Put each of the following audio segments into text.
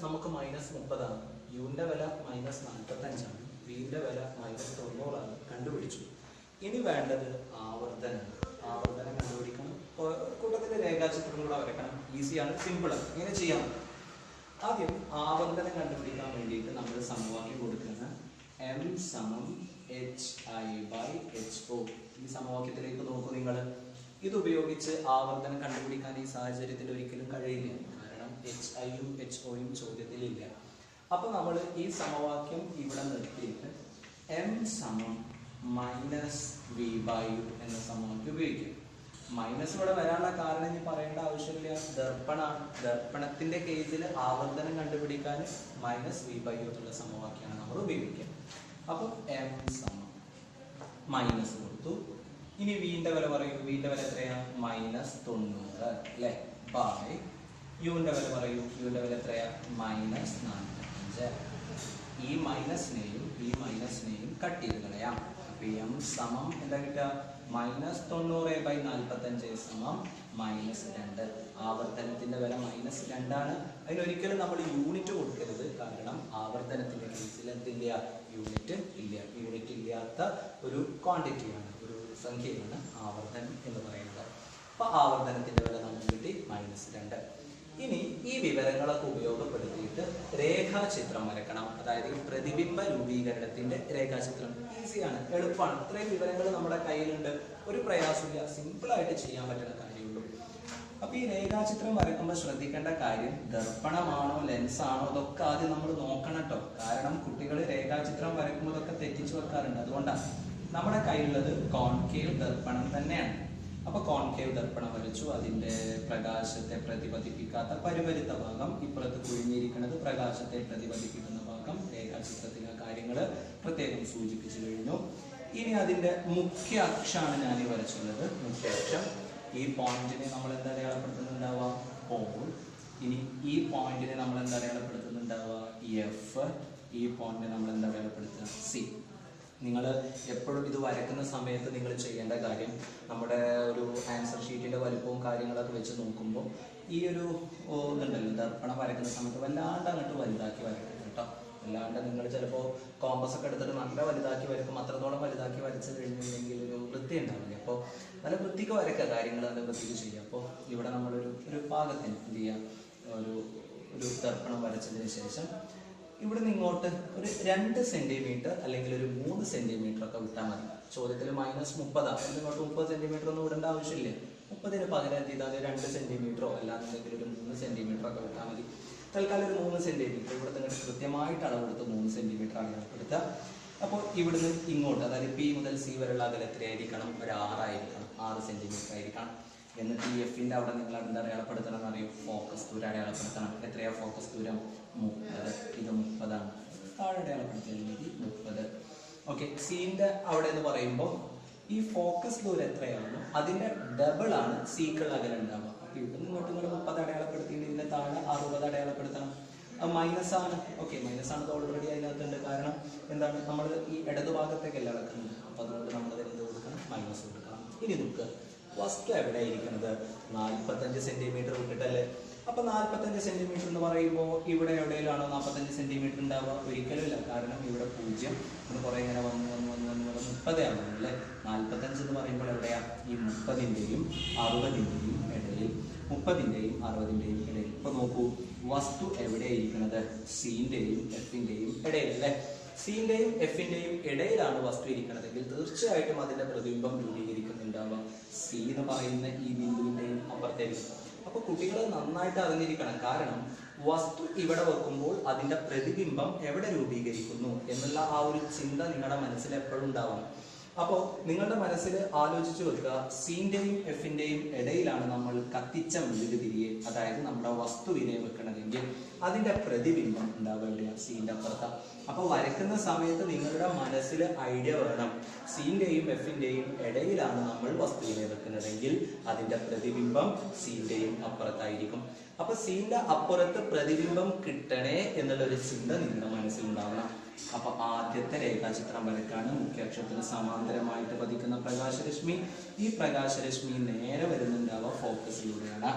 നമുക്ക് -30 ആണ്, യുവിന്റെ വില -45 ആണ്, വിന്റെ വില -90 ആണ് കണ്ടുപിടിച്ചു. ഇനി വേണ്ടത് ആവർത്തനം. ആവർത്തനം കണ്ടുപിടിക്കണം. കൂട്ടത്തിലെ രേഖാചിത്രം കൂടെ വരയ്ക്കണം. ഈസിയാണ്, സിമ്പിളാണ്. ഇങ്ങനെ ചെയ്യാം. ആദ്യം ആവർത്തനം കണ്ടുപിടിക്കാൻ വേണ്ടിയിട്ട് നമ്മൾ സമവാക്യം കൊടുക്കുന്ന m hi/ho. ഈ സമവാക്യത്തിലേക്ക് നോക്കൂ നിങ്ങൾ. ഇതുപയോഗിച്ച് ആവർത്തനം കണ്ടുപിടിക്കാൻ ഈ സാഹചര്യത്തിൽ ഒരിക്കലും കഴിയില്ല. കാരണം hi-യും ho-യും ചോദ്യത്തിലില്ല. അപ്പൊ നമ്മൾ ഈ സമവാക്യം ഇവിടെ നിർത്തിയിട്ട് m -v/u എന്ന സമവാക്യം ഉപയോഗിക്കും. മൈനസ് ഇവിടെ വരാനുള്ള കാരണം ഇനി പറയേണ്ട ആവശ്യമില്ല, ദർപ്പണാണ്. ദർപ്പണത്തിന്റെ കേസിൽ ആവർത്തനം കണ്ടുപിടിക്കാൻ -v/u എന്നുള്ള സമവാക്യമാണ് നമ്മൾ ഉപയോഗിക്കുക. അപ്പൊ m മൈനസ് കൊടുത്തു. ഇനി വിന്റെ വില പറയൂ. വിന്റെ വില എത്രയാണ്? -90 അല്ലെ, ബൈ യുവിന്റെ വില പറയൂ. യുവിന്റെ വില എത്രയാ? -45. ഈ മൈനസിനെയും ഈ മൈനസിനെയും കട്ട് ചെയ്ത് കളയാം. അപ്പൊ m എന്താ കിട്ടുക? -90/45 -2. ആവർത്തനത്തിന്റെ വില -2 ആണ്. അതിനൊരിക്കലും നമ്മൾ യൂണിറ്റ് കൊടുക്കരുത്. കാരണം ആവർത്തനത്തിന്റെ കേസിൽ എന്തില്ല? യൂണിറ്റ് ഇല്ല. യൂണിറ്റ് ഇല്ലാത്ത ഒരു ക്വാണ്ടിറ്റിയാണ്, ഒരു സംഖ്യയാണ് ആവർത്തനം എന്ന് പറയുന്നത്. അപ്പൊ ആവർത്തനത്തിന്റെ വില നമുക്ക് കിട്ടി -2. ഇനി ഈ വിവരങ്ങളൊക്കെ ഉപയോഗപ്പെടുത്തിയിട്ട് രേഖാചിത്രം വരക്കണം. അതായത് പ്രതിബിംബ രൂപീകരണത്തിന്റെ രേഖാചിത്രം. ഈസിയാണ്, എളുപ്പമാണ്. ഇത്രയും വിവരങ്ങൾ നമ്മുടെ കയ്യിലുണ്ട്, ഒരു പ്രയാസമില്ല, സിമ്പിൾ ആയിട്ട് ചെയ്യാൻ പറ്റുന്ന കാര്യമുള്ളൂ. അപ്പൊ ഈ രേഖാചിത്രം വരക്കുമ്പോൾ ശ്രദ്ധിക്കേണ്ട കാര്യം, ദർപ്പണമാണോ ലെൻസ് ആണോ ഇതൊക്കെ ആദ്യം നമ്മൾ നോക്കണം കേട്ടോ. കാരണം കുട്ടികൾ രേഖാചിത്രം വരക്കുമ്പോൾ ഇതൊക്കെ തെറ്റിച്ചു വെക്കാറുണ്ട്. അതുകൊണ്ടാണ് നമ്മുടെ കയ്യിലുള്ളത് കോൺകേവ് ദർപ്പണം തന്നെയാണ്. അപ്പൊ കോൺകേവ് ദർപ്പണം വരച്ചു. അതിന്റെ പ്രകാശത്തെ പ്രതിപതിപ്പിക്കാത്ത പരിവരുത്ത ഭാഗം, ഇപ്പുറത്ത് കുഴിഞ്ഞിരിക്കുന്നത് പ്രകാശത്തെ പ്രതിപതിപ്പിക്കുന്ന ഭാഗം. രേഖാചിത്രത്തിലെ കാര്യങ്ങൾ പ്രത്യേകം സൂചിപ്പിച്ചു കഴിഞ്ഞു. ഇനി അതിന്റെ മുഖ്യ അക്ഷമാണ് ഞാൻ ഈ വരച്ചുള്ളത്. മുഖ്യ അക്ഷം. ഈ പോയിന്റിനെ നമ്മൾ എന്താ അടയാളപ്പെടുത്തുന്നുണ്ടാവുക? പോൾ. ഇനി ഈ പോയിന്റിനെ നമ്മൾ എന്താ അടയാളപ്പെടുത്തുന്നുണ്ടാവുക? എഫ്. ഈ പോയിന്റിനെ നമ്മൾ എന്താ അടയാളപ്പെടുത്തുക? സി. നിങ്ങൾ എപ്പോഴും ഇത് വരയ്ക്കുന്ന സമയത്ത് നിങ്ങൾ ചെയ്യേണ്ട കാര്യം, നമ്മുടെ ഒരു ആൻസർ ഷീറ്റിന്റെ വലുപ്പവും കാര്യങ്ങളൊക്കെ വെച്ച് നോക്കുമ്പോൾ ഈ ഒരു ഇതുണ്ടല്ലോ, ദർപ്പണം വരയ്ക്കുന്ന സമയത്ത് വല്ലാണ്ട് അങ്ങോട്ട് വലുതാക്കി വരയ്ക്കണം കേട്ടോ. അല്ലാണ്ട് നിങ്ങൾ ചിലപ്പോൾ കോമ്പസ് ഒക്കെ എടുത്തിട്ട് നല്ല വലുതാക്കി വരയ്ക്കും. അത്രത്തോളം വലുതാക്കി വരച്ച് കഴിഞ്ഞിട്ടുണ്ടെങ്കിൽ ഒരു വൃത്തി ഉണ്ടാവില്ല. അപ്പോൾ നല്ല വൃത്തിക്ക് വരയ്ക്കുക, കാര്യങ്ങൾ നല്ല വൃത്തിക്ക് ചെയ്യുക. അപ്പോൾ ഇവിടെ നമ്മളൊരു പാകത്തിന് എന്ത് ചെയ്യുക? ഒരു ദർപ്പണം വരച്ചതിന് ശേഷം ഇവിടെ നിന്ന് ഇങ്ങോട്ട് ഒരു 2 സെന്റിമീറ്റർ അല്ലെങ്കിൽ ഒരു 3 സെന്റിമീറ്റർ ഒക്കെ വിട്ടാൽ മതി. ചോദ്യത്തിൽ -30 ഇങ്ങോട്ട് 30 സെന്റിമീറ്റർ ഒന്നും വിടേണ്ട ആവശ്യമില്ല. 30-ന് പകരം എന്ത് ചെയ്താൽ 2 സെന്റിമീറ്ററോ അല്ലാന്നുണ്ടെങ്കിൽ ഒരു 3 സെന്റിമീറ്റർ ഒക്കെ വിട്ടാൽ മതി. തൽക്കാലം ഒരു 3 സെന്റിമീറ്റർ ഇവിടെ നിന്ന് കൃത്യമായിട്ട് അളവെടുത്ത് 3 സെന്റിമീറ്റർ അളവെടുക്കുക. അപ്പോൾ ഇവിടുന്ന് ഇങ്ങോട്ട്, അതായത് പി മുതൽ സി വരെയുള്ള അകലം എത്രയായിരിക്കണം? ഒരു 6 ആയിരിക്കണം, 6 സെന്റിമീറ്റർ ആയിരിക്കണം. എന്നിട്ട് ഈ എഫിന്റെ അവിടെ നിങ്ങൾ എന്താ അടയാളപ്പെടുത്തണം എന്നറിയും? ഫോക്കസ് ദൂരം അടയാളപ്പെടുത്തണം. എത്രയാ ഫോക്കസ് ദൂരം? 30. ഇത് 30 ആണ്. താഴെ അടയാളപ്പെടുത്തിയാൽ 30. ഓക്കെ. സീന്റെ അവിടെ എന്ന് പറയുമ്പോൾ ഈ ഫോക്കസ് ദൂരം എത്രയാണോ അതിന്റെ ഡബിൾ ആണ് സീക്കുള്ള അകലം ഉണ്ടാവുക. അപ്പൊ ഇവിടെ ഇങ്ങോട്ട് 30 അടയാളപ്പെടുത്തിയിട്ട് ഇതിന്റെ താഴെ 60 അടയാളപ്പെടുത്തണം. അത് മൈനസ് ആണ്. ഓക്കെ, മൈനസ് ആണ് ഓൾറെഡി അതിനകത്തുണ്ട്. കാരണം എന്താണ്? നമ്മൾ ഈ ഇടതുഭാഗത്തേക്കല്ല അളക്കുന്നത്. അപ്പൊ അതുകൊണ്ട് നമ്മൾ എന്ത് കൊടുക്കണം? മൈനസ് കൊടുക്കണം. ഇനി നോക്കുക, വസ്തു എവിടെ ഇരിക്കുന്നത്? 45 സെന്റിമീറ്റർ വിട്ടിട്ടല്ലേ. അപ്പൊ 45 സെന്റിമീറ്റർ എന്ന് പറയുമ്പോൾ ഇവിടെ എവിടെയാണോ 45 സെന്റിമീറ്റർ ഉണ്ടാവുക? ഒരിക്കലും ഇല്ല. കാരണം ഇവിടെ 0 കുറെ ഇങ്ങനെ വന്ന് 30 ആവുന്നു അല്ലേ. 45 എന്ന് പറയുമ്പോൾ എവിടെയാ? ഈ 30-ന്റെയും 60-ന്റെയും ഇടയിൽ. 30-ന്റെയും 60-ന്റെയും ഇടയിൽ. ഇപ്പൊ നോക്കൂ, വസ്തു എവിടെയായിരിക്കുന്നത്? സിന്റെയും എഫിന്റെയും ഇടയിൽ അല്ലേ. സിന്റെയും എഫിന്റെയും ഇടയിലാണ് വസ്തു ഇരിക്കണതെങ്കിൽ തീർച്ചയായിട്ടും അതിന്റെ പ്രതിബിംബം രൂപീകരിക്കുന്നുണ്ടാവുക സി എന്ന് പറയുന്ന ഈ ബിന്ദുവിന്റെയും അപ്പുറത്തേക്ക്. അപ്പൊ കുട്ടികൾ നന്നായിട്ട് അറിഞ്ഞിരിക്കണം. കാരണം വസ്തു ഇവിടെ വെക്കുമ്പോൾ അതിന്റെ പ്രതിബിംബം എവിടെ രൂപീകരിക്കുന്നു എന്നുള്ള ആ ഒരു ചിന്ത നിങ്ങളുടെ മനസ്സിൽ എപ്പോഴും ഉണ്ടാവണം. അപ്പോൾ നിങ്ങളുടെ മനസ്സിൽ ആലോചിച്ച് വെക്കുക, സിന്റെയും എഫിന്റെയും ഇടയിലാണ് നമ്മൾ കത്തിച്ച മെഴുകുതിരിയെ, അതായത് നമ്മുടെ വസ്തുവിനെ വെക്കണതെങ്കിൽ അതിന്റെ പ്രതിബിംബം ഉണ്ടാവുക എവിടെയാണ്? സിന്റെ അപ്പുറത്ത. അപ്പൊ വരയ്ക്കുന്ന സമയത്ത് നിങ്ങളുടെ മനസ്സിൽ ഐഡിയ വേണം, സിന്റെയും എഫിന്റെയും ഇടയിലാണ് നമ്മൾ വസ്തുവിനെ വെക്കുന്നതെങ്കിൽ അതിന്റെ പ്രതിബിംബം സിന്റെയും അപ്പുറത്തായിരിക്കും. അപ്പൊ സിന്റെ അപ്പുറത്ത് പ്രതിബിംബം കിട്ടണേ എന്നുള്ളൊരു ചിന്ത നിങ്ങളുടെ മനസ്സിലുണ്ടാവണം. അപ്പൊ ആദ്യത്തെ രേഖാചിത്രം വരക്കാണ്. മുഖ്യ അക്ഷത്തിന് സമാന്തരമായിട്ട് പതിക്കുന്ന പ്രകാശരശ്മി. ഈ പ്രകാശരശ്മി നേരെ വരുന്നുണ്ടാവുക ഫോക്കസിലൂടെയാണ്.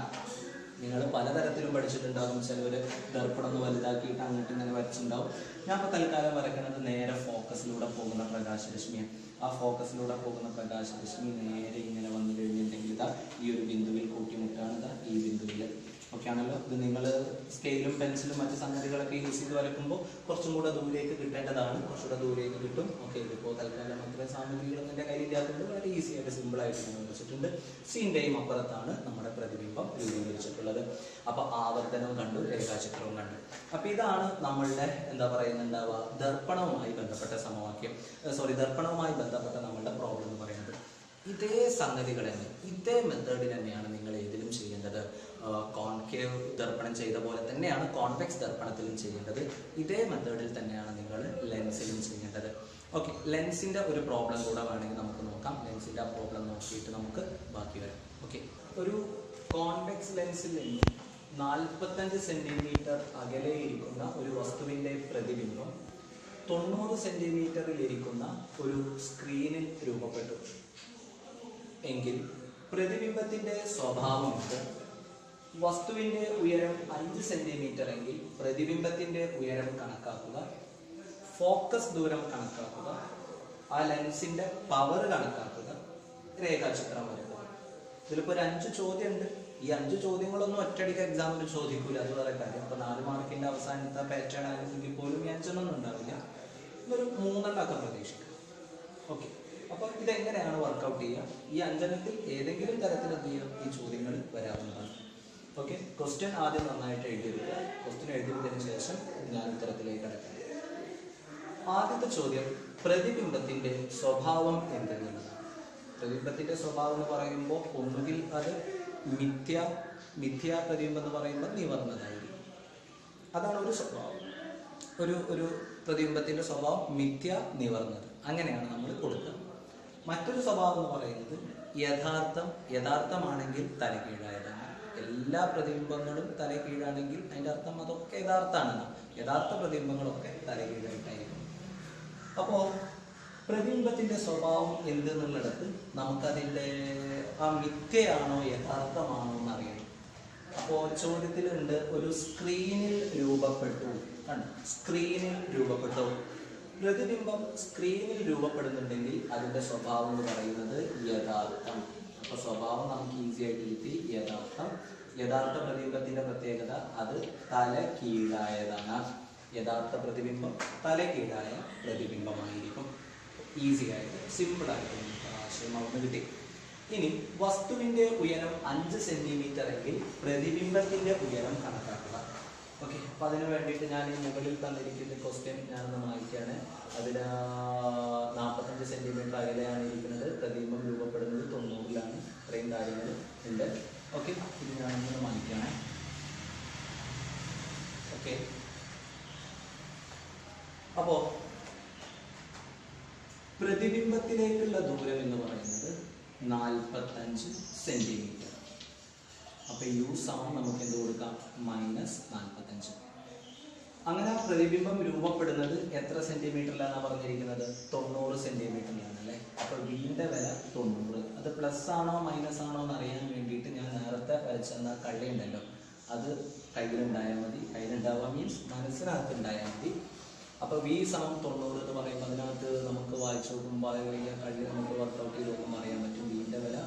നിങ്ങൾ പലതരത്തിലും പഠിച്ചിട്ടുണ്ടാകും. ചിലവർ ദർപ്പണം ഒന്ന് വലുതാക്കിയിട്ട് അങ്ങോട്ട് ഇങ്ങനെ വരച്ചിട്ടുണ്ടാവും. ഞാൻ ഇപ്പോൾ തൽക്കാലം വരയ്ക്കുന്നത് നേരെ ഫോക്കസിലൂടെ പോകുന്ന പ്രകാശരശ്മിയാണ്. ആ ഫോക്കസിലൂടെ പോകുന്ന പ്രകാശരശ്മി നേരെ ഇങ്ങനെ വന്നു കഴിഞ്ഞിട്ടുണ്ടെങ്കിൽ ഇതാ ഈ ഒരു ബിന്ദുവിൽ കൂട്ടിമുട്ടാണ്. ഇതാ ഈ ബിന്ദുവിൽ ഓക്കെ ആണല്ലോ. ഇത് നിങ്ങൾ സ്കെയിലും പെൻസിലും മറ്റ് സംഗതികളൊക്കെ യൂസ് ചെയ്ത് വരയ്ക്കുമ്പോൾ കുറച്ചും കൂടെ ദൂരേക്ക് കിട്ടേണ്ടതാണ്. കുറച്ചുകൂടെ ദൂരേക്ക് കിട്ടും. ഓക്കെ, ഇതിപ്പോൾ തൽക്കാലം അത്രയും സാമഗ്രികളൊന്നും എൻ്റെ കയ്യിലില്ലാത്തതുകൊണ്ട് വളരെ ഈസി ആയിട്ട് സിമ്പിളായിട്ട് ഞാൻ വരച്ചിട്ടുണ്ട്. സീൻ്റെയും അപ്പുറത്താണ് നമ്മുടെ പ്രതിബിംബം രൂപീകരിച്ചിട്ടുള്ളത്. അപ്പോൾ ആവർത്തനവും കണ്ടു, രേഖാചിത്രവും കണ്ടു. അപ്പോൾ ഇതാണ് നമ്മളുടെ എന്താ പറയുന്നുണ്ടാവുക ദർപ്പണവുമായി ബന്ധപ്പെട്ട സമവാക്യം. ദർപ്പണവുമായി ബന്ധപ്പെട്ട നമ്മളുടെ പ്രോബ്ലം എന്ന് പറയുന്നത്. ഇതേ സംഗതികൾ തന്നെ, ഇതേ മെത്തേഡിൽ തന്നെയാണ് നിങ്ങൾ ഏതിലും ചെയ്യേണ്ടത്. കോൺകേവ് ദർപ്പണം ചെയ്ത പോലെ തന്നെയാണ് കോൺവെക്സ് ദർപ്പണത്തിലും ചെയ്യേണ്ടത്. ഇതേ മെത്തേഡിൽ തന്നെയാണ് നിങ്ങൾ ലെൻസിലും ചെയ്യേണ്ടത്. ഓക്കെ, ലെൻസിൻ്റെ ഒരു പ്രോബ്ലം കൂടെ വേണമെങ്കിൽ നമുക്ക് നോക്കാം. ലെൻസിൻ്റെ ആ പ്രോബ്ലം നോക്കിയിട്ട് നമുക്ക് ബാക്കി വരാം. ഓക്കെ, ഒരു കോൺവെക്സ് ലെൻസിൽ നിന്ന് 45 സെൻറ്റിമീറ്റർ അകലെ ഇരിക്കുന്ന ഒരു വസ്തുവിൻ്റെ പ്രതിബിംബം 90 സെൻറ്റിമീറ്ററിൽ ഇരിക്കുന്ന ഒരു സ്ക്രീനിൽ രൂപപ്പെട്ടു എങ്കിൽ പ്രതിബിംബത്തിൻ്റെ സ്വഭാവമുണ്ട്. വസ്തുവിൻ്റെ ഉയരം 5 സെൻറ്റിമീറ്റർ എങ്കിൽ പ്രതിബിംബത്തിൻ്റെ ഉയരം കണക്കാക്കുക, ഫോക്കസ് ദൂരം കണക്കാക്കുക, ആ ലെൻസിൻ്റെ പവർ കണക്കാക്കുക, രേഖാചിത്രം വരക്കുക. ഇതിലിപ്പോൾ ഒരു 5 ചോദ്യമുണ്ട്. ഈ 5 ചോദ്യങ്ങളൊന്നും ഒറ്റയടിക്ക് എക്സാമിൽ ചോദിക്കൂല, അത് വേറെ കാര്യം. അപ്പോൾ 4 മാർക്കിൻ്റെ അവസാനത്തെ പാറ്റേൺ ആയിരുന്നെങ്കിൽ പോലും ഈ 5 ഒന്നും ഉണ്ടാവില്ല. ഇതൊരു 3 പ്രതീക്ഷിക്കുക. ഓക്കെ, അപ്പോൾ ഇതെങ്ങനെയാണ് വർക്കൗട്ട് ചെയ്യുക? ഈ 5 ഏതെങ്കിലും തരത്തിൽ എന്ത് ചെയ്യാം, ഈ ചോദ്യങ്ങൾ വരാവുന്നതാണ്. ഓക്കെ, ക്വസ്റ്റ്യൻ ആദ്യം നന്നായിട്ട് എഴുതിയെടുക്കുക. ക്വസ്റ്റ്യൻ എഴുതിയതിനു ശേഷം ഞാൻ ഉത്തരത്തിലേക്ക് കടക്കാം. ആദ്യത്തെ ചോദ്യം, പ്രതിബിംബത്തിൻ്റെ സ്വഭാവം എന്തെന്നുള്ളതാണ്. പ്രതിബിംബത്തിൻ്റെ സ്വഭാവം എന്ന് പറയുമ്പോൾ ഒന്നുകിൽ അത് മിഥ്യാ പ്രതിബിംബം എന്ന് പറയുമ്പോൾ നിവർന്നതായിരിക്കും. അതാണ് ഒരു സ്വഭാവം. ഒരു പ്രതിബിംബത്തിൻ്റെ സ്വഭാവം നിവർന്നത്, അങ്ങനെയാണ് നമ്മൾ കൊടുക്കുക. മറ്റൊരു സ്വഭാവം എന്ന് പറയുന്നത് യഥാർത്ഥമാണെങ്കിൽ തലകീഴായതാണ്. എല്ലാ പ്രതിബിംബങ്ങളും തലകീഴാണെങ്കിൽ അതിൻ്റെ അർത്ഥം അതൊക്കെ യഥാർത്ഥമാണ്. യഥാർത്ഥ പ്രതിബിംബങ്ങളൊക്കെ തലകീഴായിട്ടായിരിക്കും. അപ്പോൾ പ്രതിബിംബത്തിൻ്റെ സ്വഭാവം എന്തെന്നുള്ളിടത്ത് നമുക്കതിൻ്റെ ആ മിഥ്യയാണോ യഥാർത്ഥമാണോ എന്നറിയണം. അപ്പോൾ ചോദ്യത്തിലുണ്ട്, ഒരു സ്ക്രീനിൽ രൂപപ്പെട്ടു. സ്ക്രീനിൽ രൂപപ്പെട്ടു. പ്രതിബിംബം സ്ക്രീനിൽ രൂപപ്പെടുന്നുണ്ടെങ്കിൽ അതിൻ്റെ സ്വഭാവം എന്ന് പറയുന്നത് യഥാർത്ഥം. അപ്പോൾ സ്വഭാവം നമുക്ക് ഈസി ആയിട്ട് കിട്ടി, യഥാർത്ഥം. യഥാർത്ഥ പ്രതിബിംബത്തിൻ്റെ പ്രത്യേകത അത് തല കീഴായതാണ്. യഥാർത്ഥ പ്രതിബിംബം തല കീഴായ പ്രതിബിംബമായിരിക്കും. ഈസി ആയിട്ട് സിമ്പിളായിട്ട് നമുക്ക് ആശയം അവിടെ കിട്ടി. ഇനി വസ്തുവിൻ്റെ ഉയരം 5 സെൻറ്റിമീറ്റർ എങ്കിൽ പ്രതിബിംബത്തിൻ്റെ ഉയരം കണക്കാക്കുക. ഓക്കെ, അപ്പോൾ അതിന് വേണ്ടിയിട്ട് ഞാൻ ഈ മുകളിൽ തന്നിരിക്കുന്ന ക്വസ്റ്റ്യൻ ഞാനൊന്ന് മാറ്റിയാണ്. അതിൽ 45 സെൻറ്റിമീറ്റർ അകലെയാണ് ഇരിക്കുന്നത്. പ്രതിബിംബം രൂപപ്പെടുന്നത് 90-ലാണ്. ഇത്രയും കാര്യങ്ങൾ ഉണ്ട്. ഓക്കെ, ഇത് ഞാനൊന്ന് മാറ്റിയാണ്. ഓക്കെ, അപ്പോൾ പ്രതിബിംബത്തിലേക്കുള്ള ദൂരം എന്ന് പറയുന്നത് 45 സെൻറ്റിമീറ്റർ. അപ്പോൾ യു സമം നമുക്ക് എന്ത് കൊടുക്കാം, -45. അങ്ങനെ പ്രതിബിംബം രൂപപ്പെടുന്നത് എത്ര സെൻറ്റിമീറ്ററിലാണ് പറഞ്ഞിരിക്കുന്നത്? 90 സെൻറ്റിമീറ്ററിലാണ് അല്ലേ. അപ്പോൾ വീന്റെ വില 90. അത് പ്ലസ് ആണോ മൈനസ് ആണോ എന്ന് അറിയാൻ വേണ്ടിയിട്ട് ഞാൻ നേരത്തെ വരച്ചെന്ന കള്ളി ഉണ്ടല്ലോ, അത് കയ്യിലുണ്ടായാൽ മതി. കയ്യിലുണ്ടാവുക മീൻസ് മനസ്സിനകത്ത് ഉണ്ടായാൽ മതി. അപ്പോൾ V സമം 90 എന്ന് പറയുമ്പോൾ അതിനകത്ത് നമുക്ക് വായിച്ചു നോക്കുമ്പോൾ കള്ളി നമുക്ക് വർക്കൗട്ട് ചെയ്ത് നോക്കുമ്പോൾ അറിയാൻ പറ്റും. വീന്റെ വില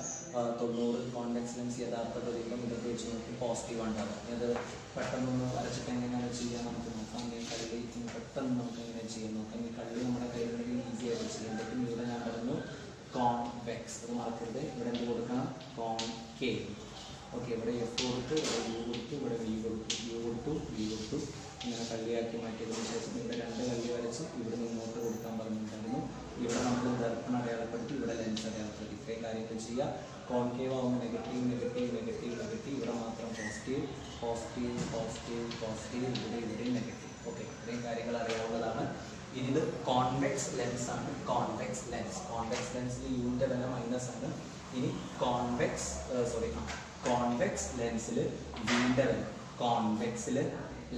90. കോൺവെക്സ് ലെൻസ് യഥാർത്ഥ പ്രതിബിംബം ഇതൊക്കെ വെച്ച് നോക്കി പോസിറ്റീവ് ഉണ്ടാകും. അത് പെട്ടെന്നൊന്ന് വരച്ചിട്ട് എങ്ങനെയാണ് ചെയ്യാൻ നമുക്ക് നോക്കാം. കള്ളി പെട്ടെന്ന് നമുക്ക് എങ്ങനെ ചെയ്യാൻ നോക്കാം. ഈ കള്ളി നമ്മുടെ കയ്യിലുണ്ടെങ്കിൽ ഈസി ആയിട്ട് ചെയ്യാൻ പറ്റും. ഇവിടെ ഞാൻ പറഞ്ഞു കോൺവെക്സ്, അത് മറക്കരുത്. ഇവിടെ എന്ത് കൊടുക്കണം, കോൺകേവ്. ഓക്കെ, ഇവിടെ F കൊടുത്തു, ഇവിടെ U കൊടുത്തു, ഇവിടെ V കൊടുത്തു, U കൊടുത്തു, V കൊടുത്തു. ഇങ്ങനെ കള്ളിയാക്കി മാറ്റിയതിനു ശേഷം ഇവിടെ 2 കള്ളി വരച്ച് ഇവിടെ ഇങ്ങോട്ട് കൊടുക്കാൻ പറഞ്ഞിട്ടുണ്ടായിരുന്നു. ഇവിടെ നമ്മൾ ദർപ്പണം അടയാളപ്പെടുത്തി, ഇവിടെ ലെൻസ് അടയാളപ്പെടുത്തി. ഇത്രയും കാര്യങ്ങൾ ചെയ്യുക. കോൺകേവ് ആവുമ്പോൾ നെഗറ്റീവ് നെഗറ്റീവ് നെഗറ്റീവ് നെഗറ്റീവ്, ഇവിടെ മാത്രം പോസിറ്റീവ് പോസിറ്റീവ് പോസിറ്റീവ് പോസിറ്റീവ്, ഇവിടെ നെഗറ്റീവ്. ഓക്കെ, ഇത്രയും കാര്യങ്ങൾ അറിയാവുന്നതാണ്. ഇനി ഇത് കോൺവെക്സ് ലെൻസ് ആണ്. കോൺവെക്സ് ലെൻസിൽ യുവിൻ്റെ വില മൈനസ് ആണ്. ഇനി കോൺവെക്സ് ലെൻസിൽ വീന്റെ വില, കോൺവെക്സിൽ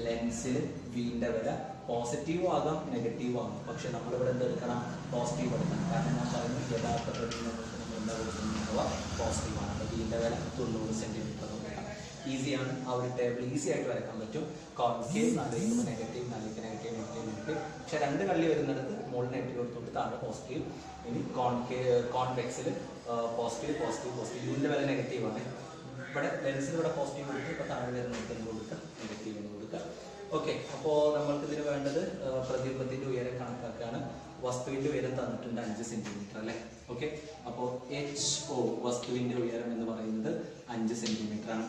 ലെൻസിൽ വീന്റെ വില പോസിറ്റീവ് ആകാം നെഗറ്റീവ് ആകാം. പക്ഷെ നമ്മളിവിടെ എന്തെടുക്കണം, പോസിറ്റീവ് എടുക്കണം. കാരണം ഞാൻ പറഞ്ഞു യഥാർത്ഥ പ്രതിബിംബങ്ങൾക്ക് നമ്മൾ എന്താ കൊടുക്കുന്നത്, പോസിറ്റീവ് ആണ്. അപ്പോൾ വീന്റെ വില 90 സെൻറ്റിമീറ്റർ നോക്കാം. ഈസിയാണ്. ആ ഒരു ടേബിൾ ഈസി ആയിട്ട് വരയ്ക്കാൻ പറ്റും. കോൺകേവ് നാലിലേക്ക് നെഗറ്റീവ്, നാലിലേക്ക് നെഗറ്റീവ്, നെഗറ്റീവ്, നെഗറ്റീവ്. പക്ഷെ രണ്ട് കള്ളി വരുന്നിടത്ത് മുകളിൽ നെഗറ്റീവ് കൊടുത്തുകൊണ്ട് താഴെ പോസിറ്റീവ്. ഇനി കോൺവെക്സിൽ പോസിറ്റീവ്, പോസിറ്റീവ്, പോസിറ്റീവ്. യുവിൻ്റെ വില നെഗറ്റീവാണ്. ഇവിടെ ലെൻസിൽ ഇവിടെ പോസിറ്റീവ് കൊടുക്കുക, ഇപ്പോൾ താഴെ വരുന്നിടത്ത് എന്ത് കൊടുക്കുക, നെഗറ്റീവ് എന്ന് കൊടുക്കുക. ഓക്കെ, അപ്പോൾ നമ്മൾക്ക് ഇതിന് വേണ്ടത് പ്രതിബിംബത്തിൻ്റെ ഉയരം കണക്കാക്കുകയാണ്. വസ്തുവിൻ്റെ ഉയരം തന്നിട്ടുണ്ട് 5 സെന്റിമീറ്റർ അല്ലേ. ഓക്കെ, അപ്പോൾ HO വസ്തുവിൻ്റെ ഉയരം എന്ന് പറയുന്നത് 5 സെന്റിമീറ്റർ ആണ്.